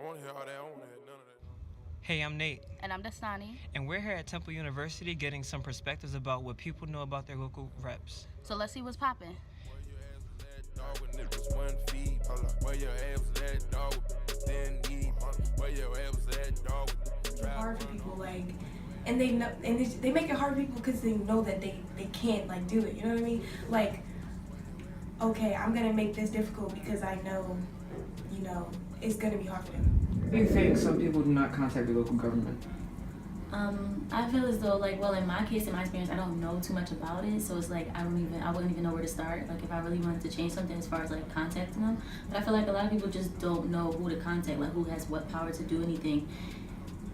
I want to hear all that. I want to hear none of that. Hey, I'm Nate, And I'm Dastani. and we're here at Temple University getting some perspectives about what people know about their local reps. So let's see what's poppin'. Where your ass was at, dog, when it was 1 feet. Hold up. Where your ass was at, dog, didn't eat. Where your ass was at, dog. It's hard for people, like, and they know, and they make it hard for people because they know that they can't, like, do it. You know what I mean? Like, okay, I'm gonna make this difficult because I know, you know, it's gonna be hard for them. Do you think some people do not contact the local government? I feel as though, like, well, in my case, in my experience, I don't know too much about it, so it's like I wouldn't even know where to start. Like, if I really wanted to change something as far as like contacting them, but I feel like a lot of people just don't know who to contact, like who has what power to do anything.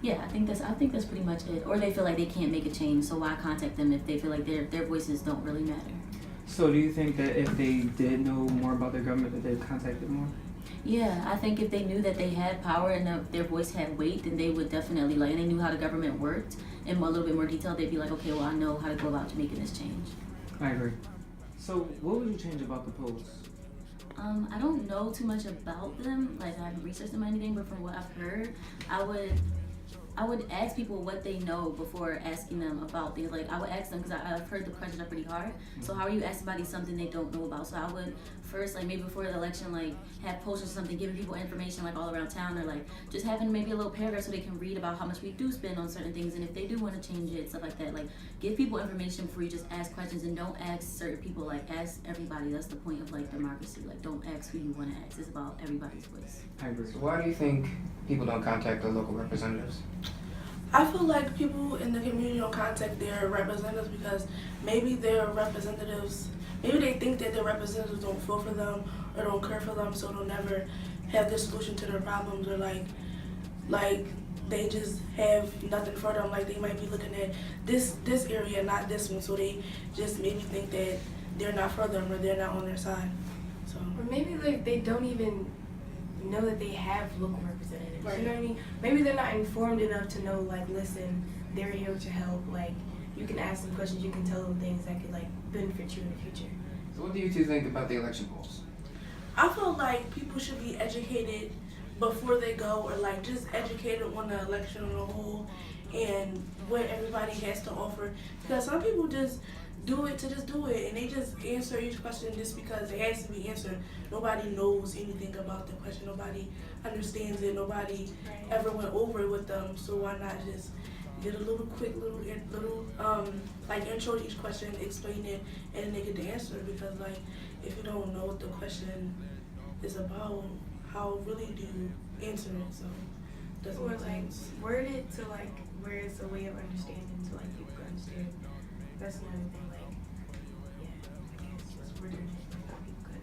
Yeah, I think that's pretty much it. Or they feel like they can't make a change, so why contact them if they feel like their voices don't really matter? So do you think that if they did know more about their government, that they'd contact it more? Yeah, I think if they knew that they had power and that their voice had weight, then they would definitely, like, and they knew how the government worked in a little bit more detail, they'd be like, okay, well, I know how to go about making this change. I agree. So what would you change about the polls? I don't know too much about them, like I haven't researched them or anything, but from what I've heard, I would ask people what they know before asking them about things. Like, I would ask them, because I've heard the questions are pretty hard. So how are you asking somebody something they don't know about? So I would first, like, maybe before the election, like, have posters or something, giving people information, like, all around town, or, like, just having maybe a little paragraph so they can read about how much we do spend on certain things, and if they do want to change it, stuff like that. Like, give people information before you just ask questions, and don't ask certain people, like, ask everybody. That's the point of, like, democracy. Like, don't ask who you want to ask. It's about everybody's voice. I agree. So why do you think people don't contact their local representatives? I feel like people in the community don't contact their representatives because maybe their representatives, maybe they think that their representatives don't feel for them or don't care for them, so they'll never have the solution to their problems, or like they just have nothing for them. Like, they might be looking at this area, not this one, so they just maybe think that they're not for them or they're not on their side. So, Or maybe, like, they don't even know that they have local representatives. Right. You know what I mean? Maybe they're not informed enough to know, like, listen, they're here to help. Like, you can ask them questions, you can tell them things that could, like, benefit you in the future. So what do you two think about the election polls? I feel like people should be educated before they go, or like just educated on the election on the whole and what everybody has to offer. Because some people just do it to just do it, and they just answer each question just because it has to be answered. Nobody knows anything about the question. Nobody understands it. Nobody ever went over it with them. So why not just get a little quick like intro to each question, explain it, and then they get the answer. Because, like, if you don't know what the question is about, how really do you answer it? So it doesn't Or, make like, sense. word it to, like, where it's a way of understanding, so, like, people can understand. That's another thing, like, yeah, I guess just word it so people can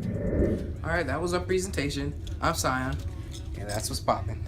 understand it. All right, that was our presentation. I'm Sion, and that's what's poppin'.